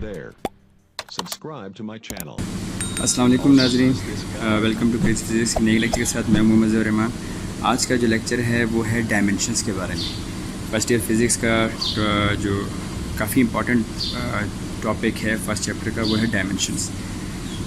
there. Subscribe to my channel. अस्सलाम वालेकुम नाज़रीन, वेलकम टू क्रेज़ी फिज़िक्स नए लेक्चर के साथ मैं मोहम्मद ज़फ़र रहमान। आज का जो लेक्चर है वो है डायमेंशंस के बारे में। फर्स्ट ईयर फिज़िक्स का जो काफ़ी इम्पोर्टेंट टॉपिक है फर्स्ट चैप्टर का वो है डायमेंशंस।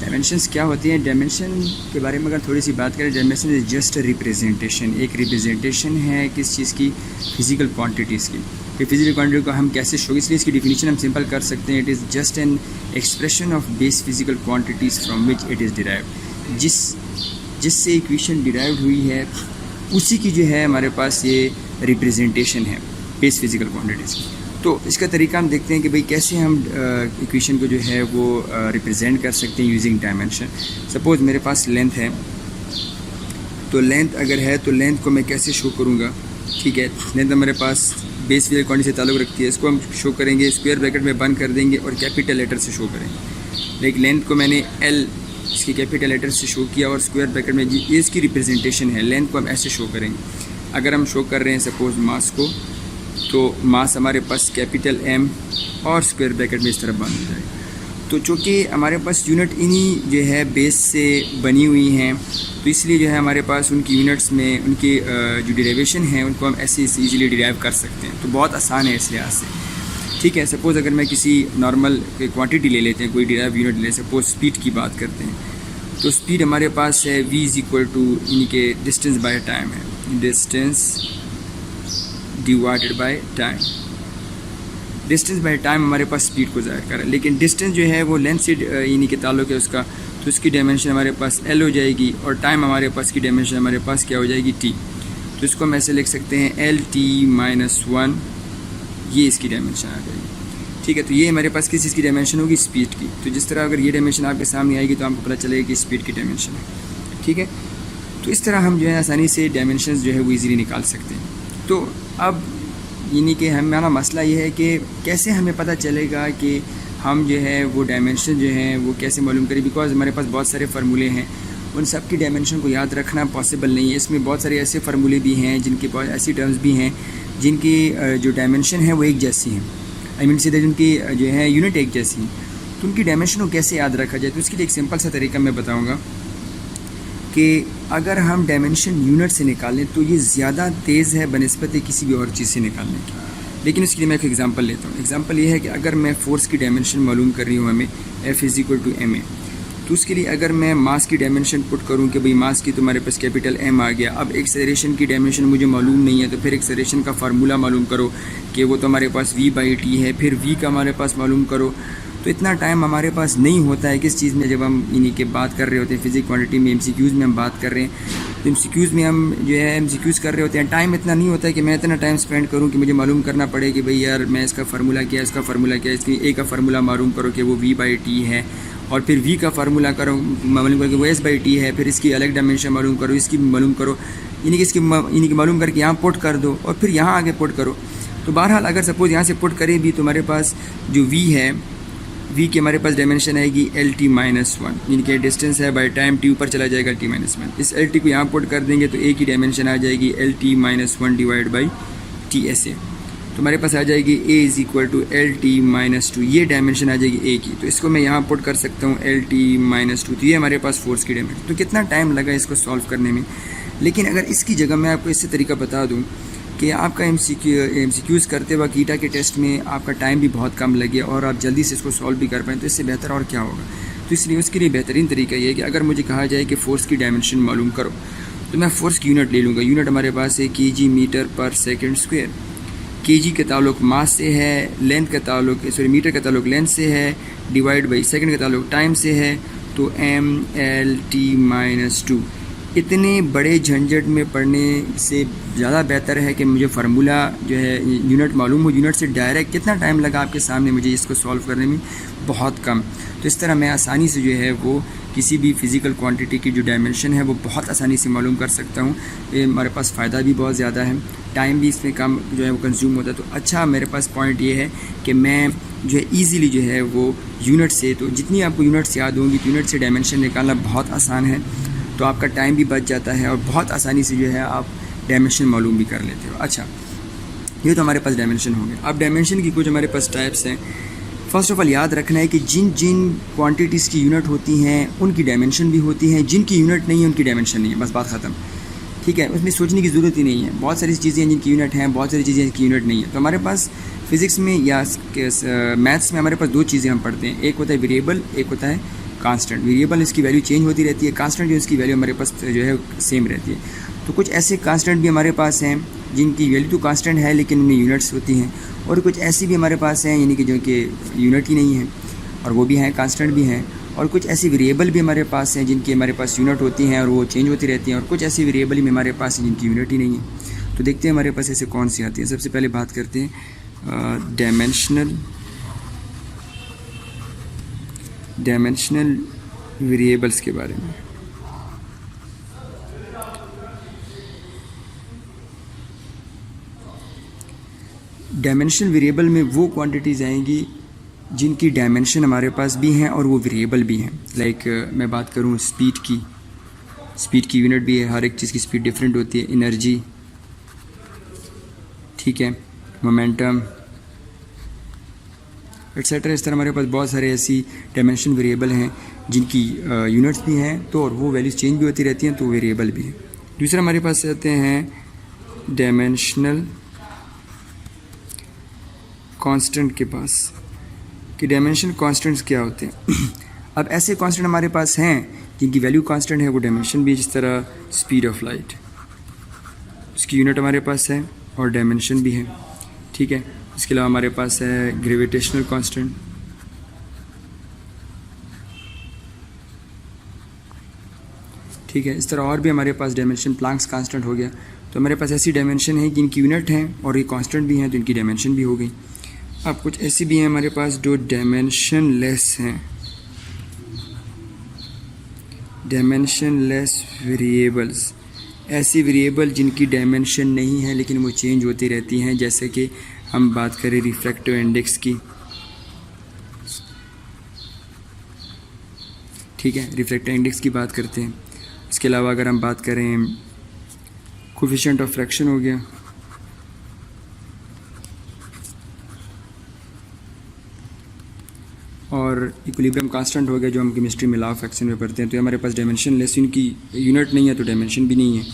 डायमेंशंस क्या होती हैं? डायमेंशन के बारे में अगर थोड़ी सी बात करें, dimension is just a representation, एक रिप्रेजेंटेशन है किस चीज़ की? फिज़िकल क्वांटिटीज़ की। कि फिजिकल क्वांटिटी को हम कैसे शो, इसलिए इसकी डिफिनीशन हम सिंपल कर सकते हैं। It is just an expression of base physical quantities from which it is derived. जिससे इक्वेशन डिराइव्ड हुई है उसी की जो है हमारे पास ये रिप्रेजेंटेशन है बेस फिजिकल क्वांटिटीज़ की। तो इसका तरीका हम देखते हैं कि भाई कैसे हम इक्वेशन को जो है वो रिप्रेजेंट कर सकते हैं यूजिंग डायमेंशन। सपोज़ मेरे पास लेंथ है, तो लेंथ अगर है तो लेंथ को मैं कैसे शो करूँगा? ठीक है, लेंथ हमारे पास बेस फिजिकल क्वांटिटी से ताल्लुक़ रखती है, इसको हम शो करेंगे स्क्वायर ब्रैकेट में बंद कर देंगे और कैपिटल लेटर से शो करेंगे। लेकिन लेंथ को मैंने एल इसकी कैपिटल लेटर से शो किया और स्क्वायर ब्रैकेट में ये इसकी रिप्रेजेंटेशन है। लेंथ को हम ऐसे शो करेंगे। अगर हम शो कर रहे हैं सपोज़ मास को, तो मास हमारे पास कैपिटल एम और स्क्वायर ब्रैकेट में इस तरफ बंद हो जाएगा। तो चूँकि हमारे पास यूनिट इन्हीं जो है बेस से बनी हुई हैं, तो इसलिए जो है हमारे पास उनकी यूनिट्स में उनकी जो डेरिवेशन है उनको हम ऐसे इजीली डिराइव कर सकते हैं। तो बहुत आसान है इस लिहाज से। ठीक है, सपोज़ अगर मैं किसी नॉर्मल क्वांटिटी ले लेते हैं, कोई डिराइव यूनिट ले, सपोज स्पीड की बात करते हैं, तो स्पीड हमारे पास है v इज़ इक्वल टू इनके डिस्टेंस बाय टाइम है, distance divided by time. Distance by time हमारे पास स्पीड को ज़ाहिर कर रहा है, लेकिन डिस्टेंस जो है वो लेंथ से यानी के ताल्लुक़ है उसका, तो इसकी डायमेंशन हमारे पास l हो जाएगी और टाइम हमारे पास की डायमेंशन हमारे पास क्या हो जाएगी? t। तो इसको हम ऐसे लिख सकते हैं lt-1, ये इसकी डायमेंशन आ जाएगी। ठीक है, तो ये हमारे पास किस चीज़ की डायमेंशन होगी? स्पीड की। तो जिस तरह अगर ये डायमेंशन आपके सामने आएगी तो आपको पता चलेगा कि स्पीड की डायमेंशन है। ठीक है, तो इस तरह हम जो है आसानी से डायमेंशन जो है वो ईज़िली निकाल सकते हैं। तो अब यानी कि हमारा मसला ये है कि कैसे हमें पता चलेगा कि हम जो है वो डायमेंशन जो है वो कैसे मालूम करें। बिकॉज हमारे पास बहुत सारे फार्मूले हैं, उन सब की डायमेंशन को याद रखना पॉसिबल नहीं है। इसमें बहुत सारे ऐसे फार्मूले भी हैं जिनके बहुत ऐसी टर्म्स भी हैं जिनकी जो डायमेंशन है वो एक जैसी हैं, आई मीन सीधे जिनकी जो है यूनिट एक जैसी हैं। तो उनकी डायमेंशन को कैसे याद रखा जाए, तो इसके लिए एक सिंपल सा तरीका मैं बताऊँगा कि अगर हम डायमेंशन यूनिट से निकालें तो ये ज़्यादा तेज़ है बनिस्बत किसी भी और चीज़ से निकालने की। लेकिन इसके लिए मैं एक एग्जांपल लेता हूँ। एग्जांपल ये है कि अगर मैं फ़ोर्स की डायमेंशन मालूम कर रही हूँ हमें F is equal to ma, तो उसके लिए अगर मैं मास की डायमेंशन पुट करूँ कि भाई मास की तो हमारे पास कैपिटल M आ गया। अब एक्सेलरेशन की डायमेंशन मुझे मालूम नहीं है, तो फिर एक्सेलरेशन का फार्मूला मालूम करो कि वो तो हमारे पास v/t है, फिर v का हमारे पास मालूम करो। तो इतना टाइम हमारे पास नहीं होता है किस चीज़ में, जब हम इन्हीं के बात कर रहे होते हैं फिजिक्स क्वांटिटी में, MCQs में हम बात कर रहे हैं। तो MCQs में हम जो है MCQs कर रहे होते हैं, टाइम इतना नहीं होता है कि मैं इतना टाइम स्पेंड करूं कि मुझे मालूम करना पड़े कि भाई यार मैं इसका फार्मूला क्या है, इसका फार्मूला क्या है, इसकी A का फार्मूला मालूम करो कि वो v/t है, और फिर v का फार्मूला करो मालूम करो कि वो s/t है, फिर इसकी अलग डायमेंशन मालूम करो, इसकी मालूम करो, यानी कि इसकी मालूम करके यहाँ पुट कर दो और फिर यहाँ आगे पुट करो। तो बहरहाल अगर सपोज़ यहाँ से पुट करें भी तो हमारे पास जो v है, v की हमारे पास डायमेंशन आएगी lt-1, यानी कि डिस्टेंस है बाय टाइम t ऊपर चला जाएगा t-1। इस lt को यहाँ पुट कर देंगे तो a की डायमेंशन आ जाएगी lt-1 डिवाइड बाई TSA। तो हमारे पास आ जाएगी a is equal to lt-2, ये डायमेंशन आ जाएगी a की। तो इसको मैं यहाँ पुट कर सकता हूँ lt-2, तो ये हमारे पास फोर्स की डायमेंशन। तो कितना टाइम लगा इसको सॉल्व करने में। लेकिन अगर इसकी जगह मैं आपको इससे तरीका बता दूँ कि आपका MCQs करते वक्त ईटा के टेस्ट में आपका टाइम भी बहुत कम लगे और आप जल्दी से इसको सॉल्व भी कर पाएँ, तो इससे बेहतर और क्या होगा। तो इसलिए उसके लिए बेहतरीन तरीका ये है कि अगर मुझे कहा जाए कि फ़ोर्स की डायमेंशन मालूम करो, तो मैं फ़ोर्स की यूनिट ले लूँगा। यूनिट हमारे पास है kg मीटर पर सेकेंड स्क्वायर। kg का ताल्लुक मास से है, लेंथ का ताल्लुक मीटर का ताल्लुक लेंथ से है, डिवाइड बाई सेकेंड का ताल्लुक टाइम से है, तो mlt-2। इतने बड़े झंझट में पढ़ने से ज़्यादा बेहतर है कि मुझे फार्मूला जो है यूनिट मालूम हो, यूनिट से डायरेक्ट कितना टाइम लगा आपके सामने मुझे इसको सॉल्व करने में, बहुत कम। तो इस तरह मैं आसानी से जो है वो किसी भी फ़िज़िकल क्वांटिटी की जो डायमेंशन है वो बहुत आसानी से मालूम कर सकता हूँ। ये हमारे पास फ़ायदा भी बहुत ज़्यादा है, टाइम भी इसमें कम जो है वो कंज्यूम होता है। तो अच्छा मेरे पास पॉइंट ये है कि मैं जो है ईज़िली जो है वो यूनिट से, तो जितनी आपको यूनिट्स याद होंगी तो यूनिट से डायमेंशन निकालना बहुत आसान है। तो आपका टाइम भी बच जाता है और बहुत आसानी से जो है आप डायमेंशन मालूम भी कर लेते हो। अच्छा, ये तो हमारे पास डायमेंशन हो गए। अब डायमेंशन की कुछ हमारे पास टाइप्स हैं। फ़र्स्ट ऑफ़ ऑल याद रखना है कि जिन जिन क्वांटिटीज़ की यूनिट होती हैं उनकी डायमेंशन भी होती हैं, जिनकी यूनिट नहीं है उनकी डायमेंशन नहीं है, बस बात ख़त्म। ठीक है, उसमें सोचने की ज़रूरत ही नहीं है। बहुत सारी चीज़ें हैं जिनकी यूनिट हैं, बहुत सारी चीज़ें जिनकी यूनिट नहीं है। तो हमारे पास फ़िज़िक्स में या मैथ्स में हमारे पास दो चीज़ें हम पढ़ते हैं, एक होता है वेरिएबल, एक होता है कांस्टेंट। वेरिएबल इसकी वैल्यू चेंज होती रहती है, कांस्टेंट जो इसकी वैल्यू हमारे पास जो है सेम रहती है। तो कुछ ऐसे कांस्टेंट भी हमारे पास हैं जिनकी वैल्यू तो कांस्टेंट है लेकिन उनमें यूनिट्स होती हैं, और कुछ ऐसी भी हमारे पास हैं यानी कि जो कि यूनिट ही नहीं है और वो भी हैं, कांस्टेंट भी हैं। और कुछ ऐसी वेरिएबल भी हमारे पास हैं जिनकी हमारे पास यूनिट होती हैं और वो चेंज होती रहती हैं, और कुछ ऐसी वेरिएबल भी हमारे पास हैं जिनकी यूनिट ही नहीं है। तो देखते हैं हमारे पास ऐसे कौन सी आती है। सबसे पहले बात करते हैं डायमेंशनल वेरिएबल्स के बारे में। डायमेंशनल वेरिएबल में वो क्वांटिटीज़ आएंगी जिनकी डायमेंशन हमारे पास भी हैं और वो वेरिएबल भी हैं। लाइक मैं बात करूँ स्पीड की यूनिट भी है, हर एक चीज़ की स्पीड डिफरेंट होती है। एनर्जी, ठीक है, मोमेंटम एट्सेट्रा। इस तरह हमारे पास बहुत सारे ऐसी डायमेंशन वेरिएबल हैं जिनकी यूनिट्स भी हैं तो और वो वैल्यूज चेंज भी होती रहती हैं, तो वेरिएबल भी है। दूसरा हमारे पास आते हैं डायमेंशनल कांस्टेंट के पास कि डायमेंशन कांस्टेंट्स क्या होते हैं। अब ऐसे कांस्टेंट हमारे पास हैं जिनकी वैल्यू कांस्टेंट है, वो डायमेंशन भी है। जिस तरह स्पीड ऑफ लाइट, उसकी यूनिट हमारे पास है और डायमेंशन भी है, ठीक है। इसके अलावा हमारे पास है ग्रेविटेशनल कांस्टेंट, ठीक है। इस तरह और भी हमारे पास डायमेंशन, प्लैंक्स कांस्टेंट हो गया। तो हमारे पास ऐसी डायमेंशन है जिनकी यूनिट हैं और ये कांस्टेंट भी हैं, तो इनकी डायमेंशन भी हो गई। अब कुछ ऐसी भी हैं हमारे पास जो डायमेंशन लेस हैं, डायमेंशन लेस वेरिएबल्स। ऐसी वेरिएबल जिनकी डायमेंशन नहीं है लेकिन वो चेंज होती रहती हैं, जैसे कि हम बात करें रिफ्रैक्टिव इंडेक्स की, ठीक है, रिफ्रैक्टिव इंडेक्स की बात करते हैं। इसके अलावा अगर हम बात करें कोफिशिएंट ऑफ फ्रैक्शन हो गया, और इक्विलिब्रियम कांस्टेंट हो गया जो हम केमिस्ट्री में लॉ ऑफ एक्शन में पढ़ते हैं। तो हमारे पास डायमेंशन लेस, इनकी यूनिट नहीं है तो डायमेंशन भी नहीं है।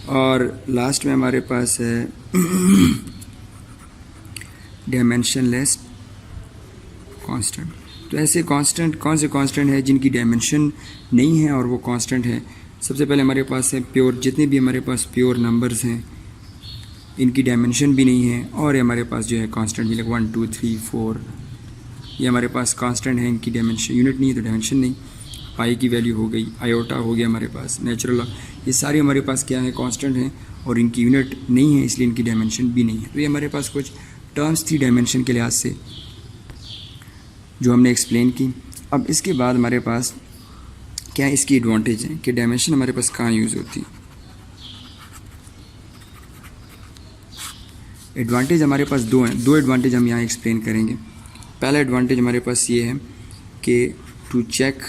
और लास्ट में हमारे पास है डायमेंशन लेस कांस्टेंट। तो ऐसे कांस्टेंट कौन से कांस्टेंट है जिनकी डायमेंशन नहीं है और वो कांस्टेंट है। सबसे पहले हमारे पास है प्योर, जितने भी हमारे पास प्योर नंबर्स हैं इनकी डायमेंशन भी नहीं है, और ये हमारे पास जो है कांस्टेंट, लाइक 1 2 3 4, ये हमारे पास कांस्टेंट है, इनकी डायमेंशन यूनिट नहीं है तो डायमेंशन नहीं। पाई की वैल्यू हो गई, आयोटा हो गया हमारे पास, नेचुरल, ये सारे हमारे पास क्या है, कांस्टेंट हैं और इनकी यूनिट नहीं है, इसलिए इनकी डायमेंशन भी नहीं है। तो ये हमारे पास कुछ टर्म्स थी डायमेंशन के लिहाज से जो हमने एक्सप्लेन की। अब इसके बाद हमारे पास क्या इसकी एडवांटेज है कि डायमेंशन हमारे पास कहाँ यूज़ होती है। एडवांटेज हमारे पास दो हैं, दो एडवांटेज हम यहाँ एक्सप्लेन करेंगे। पहला एडवांटेज हमारे पास ये है कि to check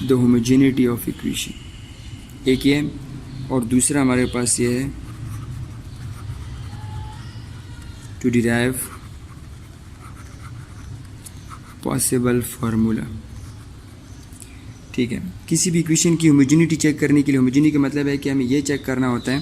the homogeneity of equation, एक ये, और दूसरा हमारे पास ये है टू डिराइव पॉसिबल फार्मूला, ठीक है। किसी भी इक्वेशन की होमोजेनिटी चेक करने के लिए, होमोजेनिटी का मतलब है कि हमें ये चेक करना होता है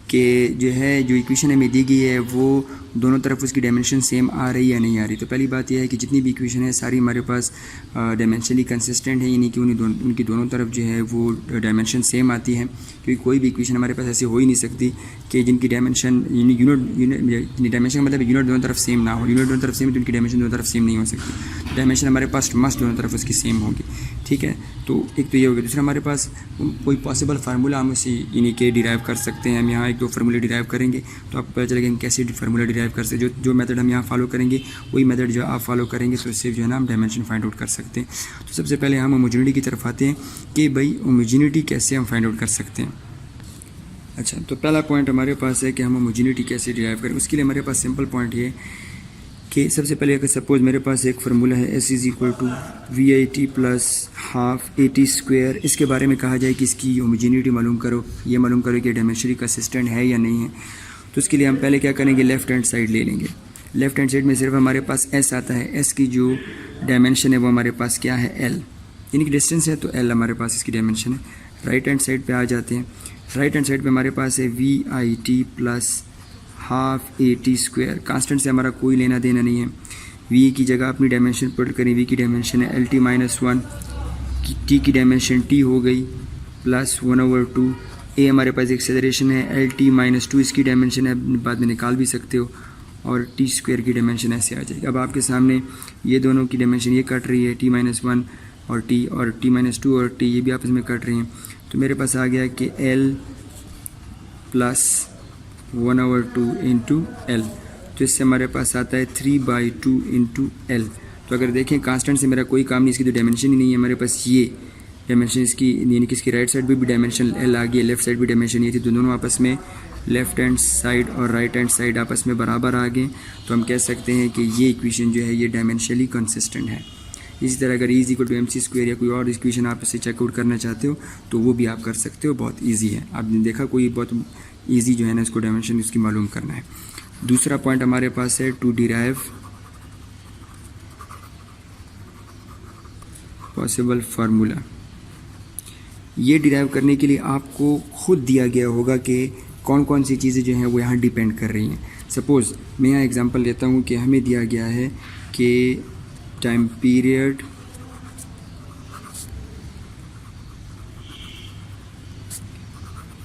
कि जो है जो इक्वेशन हमें दी गई है वो दोनों तरफ उसकी डायमेंशन सेम आ रही है या नहीं आ रही। तो पहली बात यह है कि जितनी भी इक्वेशन है सारी हमारे पास डायमेंशनली कंसिस्टेंट है, यानी कि उनकी दोनों तरफ जो है वो डायमेंशन सेम आती है, क्योंकि कोई भी इक्वेशन हमारे पास ऐसी हो ही नहीं सकती कि जिनकी डायमेंशन यूनिट डायमेंशन का मतलब यूनिट दोनों तरफ सेम ना हो। यूनिट दोनों तरफ सेम है तो उनकी डायमेंशन दोनों तरफ सेम नहीं हो सकती। डायमेंशन हमारे पास मस्ट दोनों तरफ उसकी सेम होगी, ठीक है। तो एक तो ये हो गया। दूसरा हमारे पास कोई पॉसिबल फार्मूला हम उसी इन्हीं के डिराइव कर सकते हैं। हम यहाँ एक दो फार्मूले डिराइव करेंगे तो आपको पता चलेगा कैसे फार्मूला डिराइव कर सकते हैं। जो मेथड हम यहाँ फॉलो करेंगे वही मेथड जो आप फॉलो करेंगे तो इससे जो है ना हम डायमेंशन फाइंड आउट कर सकते हैं। तो सबसे पहले हम होमोजेनिटी की तरफ आते हैं कि भाई होमोजेनिटी कैसे हम फाइंड आउट कर सकते हैं। अच्छा, तो पहला पॉइंट हमारे पास है कि हम होमोजेनिटी कैसे डिराइव करें। उसके लिए हमारे पास सिंपल पॉइंट ये कि सबसे पहले अगर सपोज मेरे पास एक फार्मूला है S is equal to VIT plus half AT square, इसके बारे में कहा जाए कि इसकी होमोजेनिटी मालूम करो, ये मालूम करो कि डायमेंशनली कंसिस्टेंट है या नहीं है। तो उसके लिए हम पहले क्या करेंगे, लेफ़्ट हैंड साइड ले लेंगे। लेफ़्ट हैंड साइड में सिर्फ हमारे पास S आता है, S की जो डायमेंशन है वो हमारे पास क्या है, L, यानी कि डिस्टेंस है तो L हमारे पास इसकी डायमेंशन है। राइट हैंड साइड पे आ जाते हैं। राइट हैंड साइड पे हमारे पास है VIT plus half AT square. Constant से हमारा कोई लेना देना नहीं है। V की जगह अपनी डायमेंशन पुट करें, V की डायमेंशन है LT माइनस 1, T की डायमेंशन T हो गई प्लस 1/2। A हमारे पास एक्सेलरेशन है LT माइनस 2, इसकी डायमेंशन है, बाद में निकाल भी सकते हो, और T स्क्वायर की डायमेंशन ऐसे आ जाएगी। अब आपके सामने ये दोनों की डायमेंशन ये कट रही है, T माइनस 1 और T माइनस 2 और T, ये भी आपस में कट रही हैं। तो मेरे पास आ गया कि L प्लस 1/2 इंटू L, तो इससे हमारे पास आता है 3/2 इंटू L। तो अगर देखें कांस्टेंट से मेरा कोई काम नहीं, इसकी तो डायमेंशन ही नहीं है हमारे पास। ये डायमेंशन इसकी, यानी कि इसकी राइट साइड भी डायमेंशन L आ गई है, लेफ्ट साइड भी डायमेंशन ये थी, तो दोनों आपस में लेफ्ट हैंड साइड और राइट हैंड साइड आपस में बराबर आ गए। तो हम कह सकते हैं कि ये इक्वेशन जो है ये डायमेंशनली कंसिस्टेंट है। इसी तरह अगर is equal to MC square या कोई और इक्वेशन आप इसे चेकआउट करना चाहते हो तो वो भी आप कर सकते हो, बहुत ईजी है। आपने देखा कोई बहुत ईजी जो है ना, इसको डायमेंशन इसकी मालूम करना है। दूसरा पॉइंट हमारे पास है टू डिराइव पॉसिबल फार्मूला। ये डिराइव करने के लिए आपको खुद दिया गया होगा कि कौन कौन सी चीज़ें जो हैं वो यहाँ डिपेंड कर रही हैं। सपोज़ मैं यहाँ एग्जांपल लेता हूँ कि हमें दिया गया है कि time period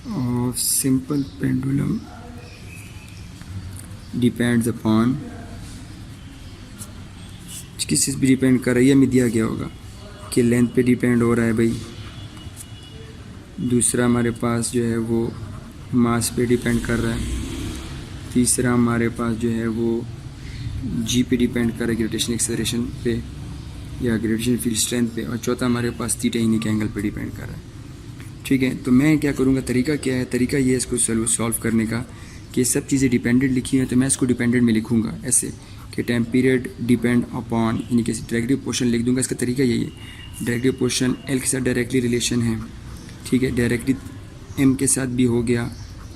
of simple pendulum depends upon, किस चीज़ पे डिपेंड कर रही है हमें दिया गया होगा कि लेंथ पे डिपेंड हो रहा है भाई। दूसरा हमारे पास जो है वो मास पे डिपेंड कर रहा है। तीसरा हमारे पास जो है वो G पे डिपेंड कर रहा है, ग्रेविटेशन एक्सेलरेशन पे या ग्रेविटेशन फील्ड स्ट्रेंथ पे। और चौथा हमारे पास थीटा यूनिक एंगल पे डिपेंड कर रहा है। ठीक है, तो मैं क्या करूँगा, तरीका क्या है, तरीका ये है इसको सॉल्व करने का कि सब चीज़ें डिपेंडेंट लिखी हैं, तो मैं इसको डिपेंडेंट में लिखूँगा ऐसे कि टाइम पीरियड डिपेंड अपॉन, यानी कि डायरेक्टली पोर्शन लिख दूँगा। इसका तरीका यही है, डायरेक्टली पोर्शन L के साथ डायरेक्टली रिलेशन है, ठीक है, डायरेक्टली M के साथ भी हो गया,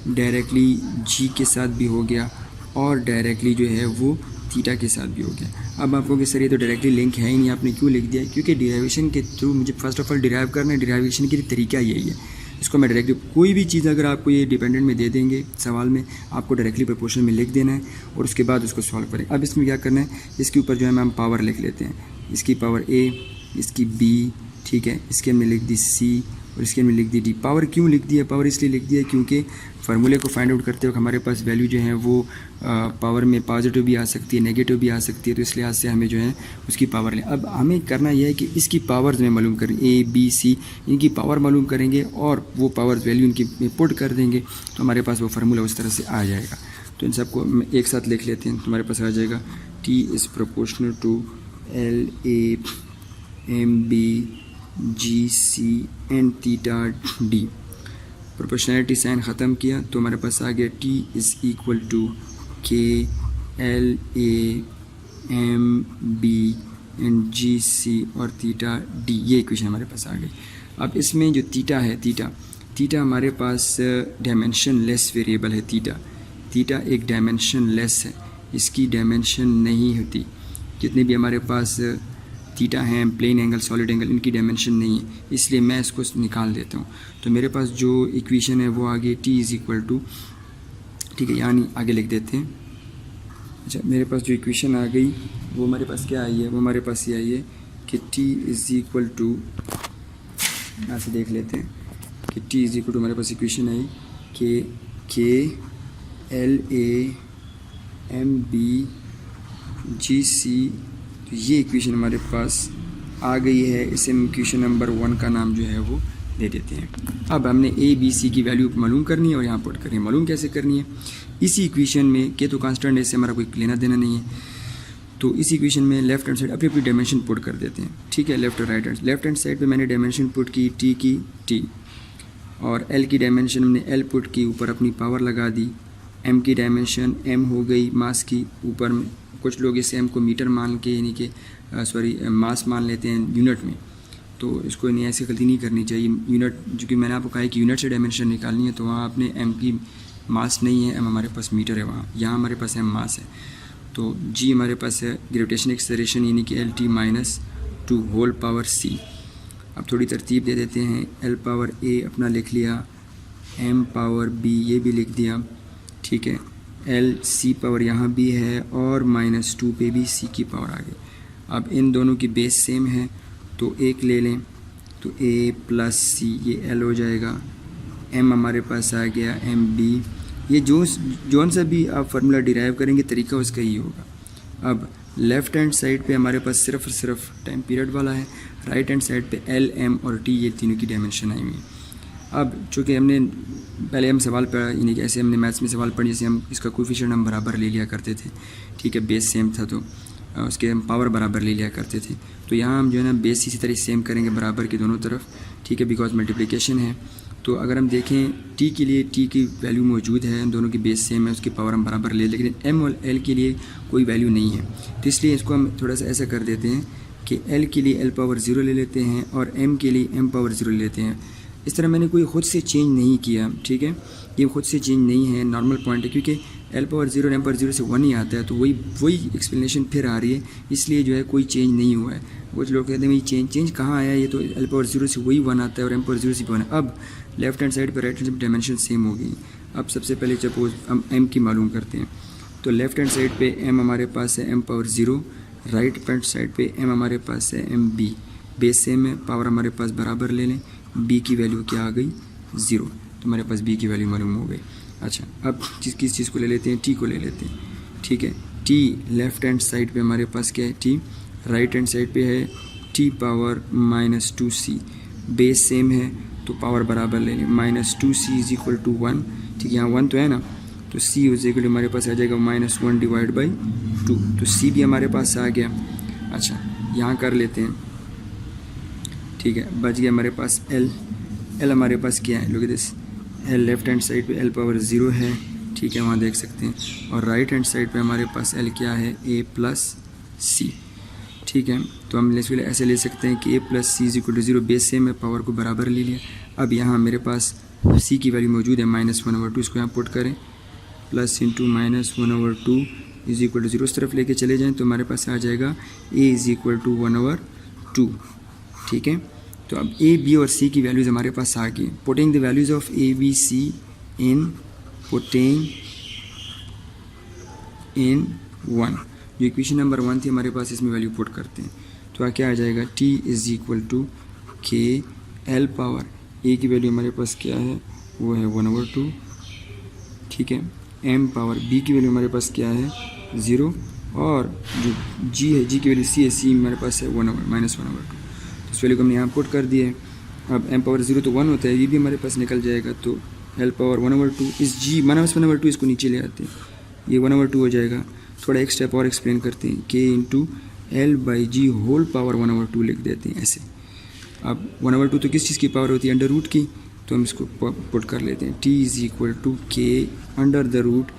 डायरेक्टली G के साथ भी हो गया, और डायरेक्टली जो है वो थीटा के साथ भी हो गया। अब आपको कि सर ये तो डायरेक्टली लिंक है ही नहीं, आपने क्यों लिख दिया? क्योंकि डिराइवेशन के थ्रू मुझे फर्स्ट ऑफ ऑल डिराइव करना है। डिराइवेशन के तरीका यही है, इसको मैं डायरेक्टली, कोई भी चीज़ अगर आपको ये डिपेंडेंट में दे देंगे सवाल में, आपको डायरेक्टली प्रोपोर्शन में लिख देना है और उसके बाद उसको सॉल्व करें। अब इसमें क्या करना है, इसके ऊपर जो है हम पावर लिख लेते हैं, इसकी पावर A, इसकी B, ठीक है, इसके हमने लिख दी C और इसके हमने लिख दी D। पावर क्यों लिख दी है? पावर इसलिए लिख दिया है क्योंकि फार्मूले को फाइंड आउट करते वक्त हमारे पास वैल्यू जो है वो पावर में पॉजिटिव भी आ सकती है, नेगेटिव भी आ सकती है, तो इस लिहाज से हमें जो है उसकी पावर लें। अब हमें करना यह है कि इसकी पावर्स में मालूम करें, A, B, C, इनकी पावर मालूम करेंगे और वो पावर वैल्यू इनकी पुट कर देंगे तो हमारे पास वो फार्मूला उस तरह से आ जाएगा। तो इन सबको एक साथ लिख लेते हैं, तो हमारे पास आ जाएगा T is proportional to LA MB GC and theta D। Proportionality sign ख़त्म किया तो हमारे पास आ गया T is equal to K LA MB and GC और थीटा D। ये इक्वेशन हमारे पास आ गई। अब इसमें जो थीटा है, थीटा हमारे पास डायमेंशन लेस वेरिएबल है। थीटा एक डायमेंशन लेस है, इसकी डायमेंशन नहीं होती। जितने भी हमारे पास थीटा हैं, प्लेन एंगल, सॉलिड एंगल, इनकी डायमेंशन नहीं है, इसलिए मैं इसको निकाल देता हूँ। तो मेरे पास जो इक्वेशन है वो आगे T इज़ इक्वल टू, ठीक है, यानी आगे लिख देते हैं। अच्छा, मेरे पास जो इक्वेशन आ गई वो हमारे पास क्या आई है, वो हमारे पास ये आई है कि T इज़ इक्वल टू, यहाँ से देख लेते हैं कि T इज़ इक्वल टू, हमारे पास इक्वेशन आई कि K LA MB GC। तो ये इक्वेशन हमारे पास आ गई है, इसे हम इक्वेशन नंबर 1 का नाम जो है वो दे देते हैं। अब हमने A B C की वैल्यू मालूम करनी है और यहाँ पुट करनी है। मालूम कैसे करनी है, इसी इक्वेशन में के तो कांस्टेंट है, इससे हमारा कोई लेना देना नहीं है, तो इस इक्वेशन में लेफ्ट हैंड साइड अपनी अपनी डायमेंशन पुट कर देते हैं। ठीक है, लेफ्ट और right hand. Left hand side पे मैंने डायमेंशन पुट की T की T, और L की डायमेंशन हमने L पुट की, ऊपर अपनी पावर लगा दी, एम की डायमेंशन एम हो गई मास की ऊपर में, कुछ लोग इस एम को मीटर मान के यानी कि मास मान लेते हैं यूनिट में, तो इसको नहीं, ऐसी गलती नहीं करनी चाहिए। यूनिट, जो कि मैंने आपको कहा है कि यूनिट से डायमेंशन निकालनी है, तो वहाँ आपने एम की मास नहीं है, एम हमारे पास मीटर है, वहाँ यहाँ हमारे पास एम मास है। तो जी हमारे पास है ग्रेविटेशन एक्सेलरेशन यानी कि LT-2 होल पावर c। अब थोड़ी तरतीब दे देते हैं, L पावर a अपना लिख लिया, M पावर b ये भी लिख दिया, ठीक है। L c पावर यहाँ भी है और -2 पे भी c की पावर आ गई। अब इन दोनों की बेस सेम है तो एक ले लें, तो a प्लस c ये L हो जाएगा, m हमारे पास आ गया mb। ये जोन सा भी आप फार्मूला डिराइव करेंगे तरीका उसका ही होगा। अब लेफ़्ट हैंड साइड पे हमारे पास सिर्फ और सिर्फ टाइम पीरियड वाला है, राइट हैंड साइड पे L, M और T ये तीनों की डायमेंशन आई हुई है। अब चूँकि हमने पहले हम सवाल पढ़ा, यानी कि ऐसे हमने मैथ्स में सवाल पढ़े जैसे हम इसका कोफिशिएंट हम बराबर ले लिया करते थे, ठीक है, बेस सेम था तो उसके हम पावर बराबर ले लिया करते थे। तो यहाँ हम जो है ना बेस इसी तरह सेम करेंगे बराबर की दोनों तरफ, ठीक है, बिकॉज मल्टीप्लिकेशन है। तो अगर हम देखें टी के लिए टी की वैल्यू मौजूद है, दोनों की बेस सेम है, उसकी पावर हम बराबर ले, लेकिन एम और एल के लिए कोई वैल्यू नहीं है, तो इसलिए इसको हम थोड़ा सा ऐसा कर देते हैं कि एल के लिए एल पावर 0 ले लेते हैं और एम के लिए एम पावर 0 ले लेते हैं। इस तरह मैंने कोई ख़ुद से चेंज नहीं किया, ठीक है, ये खुद से चेंज नहीं है, नॉर्मल पॉइंट है, क्योंकि एल पावर 0 और एम पावर 0 से 1 ही आता है, तो वही एक्सप्लेनेशन फिर आ रही है, इसलिए जो है कोई चेंज नहीं हुआ है। कुछ लोग कहते हैं भाई चेंज कहाँ आया, ये तो एल पावर 0 से वही 1 आता है और एम पावर 0 से 1 है। अब लेफ्ट हैंड साइड पर right hand side dimension same हो गई। अब सबसे पहले सपोज हम एम की मालूम करते हैं, तो लेफ्ट हैंड साइड पे एम हमारे पास है M power 0, right hand side पे एम हमारे पास है एम बी, बेस सेम है, पावर हमारे पास बराबर ले लें, बी की वैल्यू क्या आ गई 0, तो हमारे पास बी की वैल्यू मालूम हो गई। अच्छा, अब किस चीज़ को ले लेते हैं, टी को ले लेते हैं, ठीक है। टी लेफ्ट हैंड साइड पे हमारे पास क्या है टी, राइट हैंड साइड पे है T power -2c, base same है तो पावर बराबर ले लें, -2c इज इक्वल टू 1, ठीक है, यहाँ 1 तो है ना, तो c इज इक्वल हमारे पास आ जाएगा -1 डिवाइड बाई 2, तो c भी हमारे पास आ गया। अच्छा, यहाँ कर लेते हैं, ठीक है, बच गया हमारे पास L हमारे पास क्या है, look at this, L left hand side पे L पावर 0 है, ठीक है, वहाँ देख सकते हैं, और राइट हैंड साइड पे हमारे पास L क्या है a प्लस c, ठीक है। तो हम ऐसे ले सकते हैं कि a plus c is equal to 0, base same है, पावर को बराबर ले लिया। अब यहाँ मेरे पास c की वैल्यू मौजूद है -1/2, इसको यहाँ पुट करें, plus into -1/2 is equal to 0, उस तरफ लेके चले जाएँ तो हमारे पास आ जाएगा a इज इक्वल टू 1/2, ठीक है। तो अब a, b और c की वैल्यूज़ हमारे पास आ गई। Putting the values of a, b, c इन 1, जो इक्वेशन नंबर 1 थी हमारे पास, इसमें वैल्यू पुट करते हैं तो क्या आ जाएगा, t is equal to k, l power a की वैल्यू हमारे पास क्या है, वो है 1/2, ठीक है, m पावर b की वैल्यू हमारे पास क्या है 0, और जो g है, g की वैल्यू c है, c हमारे पास है -1/2, इस वैल्यू को हमने यहाँ पुट कर दिया है। अब m पावर 0 तो 1 होता है, ये भी हमारे पास निकल जाएगा, तो l पावर 1/2 इस g -1/2 इसको नीचे ले आते हैं, ये 1/2 हो जाएगा। थोड़ा एक स्टेप और एक्सप्लेन करते हैं, k into L by G whole power 1/2 लिख देते हैं ऐसे। अब 1/2 तो किस चीज़ की पावर होती है, अंडर रूट की, तो हम इसको पुट कर लेते हैं, t is equal to k under the root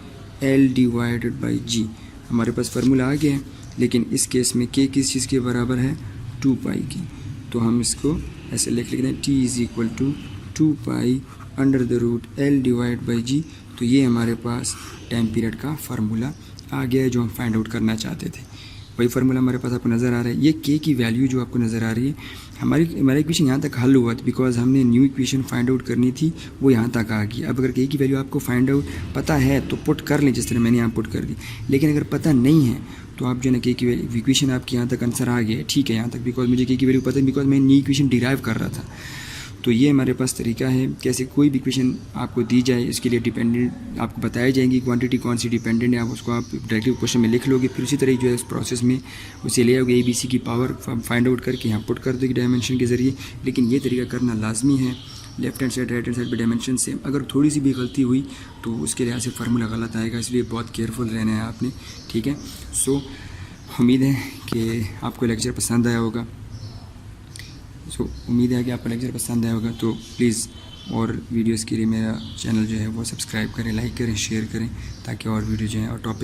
l divided by g। हमारे पास फार्मूला आ गया है, लेकिन इस केस में k किस चीज़ के बराबर है, 2 पाई की, तो हम इसको ऐसे लिख लेते हैं, t is equal to 2 pi under the root l divide by g। तो ये हमारे पास टाइम पीरियड का फार्मूला आ गया है जो हम फाइंड आउट करना चाहते थे। वही फार्मूला हमारे पास आपको नज़र आ रहा है। ये k की वैल्यू जो आपको नज़र आ रही है, हमारा इक्वेशन यहाँ तक हल हुआ था, बिकॉज हमने न्यू इक्वेशन फाइंड आउट करनी थी, वो यहाँ तक आ गई। अब अगर k की वैल्यू आपको फाइंड आउट पता है तो पुट कर लें, जिस तरह मैंने यहाँ पुट कर दी, लेकिन अगर पता नहीं है तो आप जो है ना k की वैल्यू, इक्वेशन आपके यहाँ तक आंसर आ गया, ठीक है, यहाँ तक, बिकॉज मुझे k की वैल्यू पता है, बिकॉज मैं न्यू इक्वेशन डिराइव कर रहा था। तो ये हमारे पास तरीका है कैसे कोई भी इक्वेशन आपको दी जाए, इसके लिए डिपेंडेंट आपको बताई जाएंगी क्वांटिटी कौन सी डिपेंडेंट है, आप उसको आप डायरेक्टली क्वेश्चन में लिख लोगे, फिर उसी तरह जो है इस प्रोसेस में उसे ले आओगे, ABC की पावर फाइंड आउट करके यहाँ पुट कर दोगे डायमेंशन के ज़रिए। लेकिन ये तरीका करना लाजमी है, left hand side right hand side पर डायमेंशन से अगर थोड़ी सी भी गलती हुई तो उसके लिहाज से फार्मूला गलत आएगा, इसलिए बहुत केयरफुल रहना है आपने, ठीक है। सो उम्मीद है कि आपको लेक्चर पसंद आया होगा, उम्मीद है कि आपको लेक्चर पसंद आया होगा, तो प्लीज़ और वीडियोस के लिए मेरा चैनल जो है वो सब्सक्राइब करें, लाइक करें, शेयर करें, ताकि और वीडियो जो है और टॉपिक्स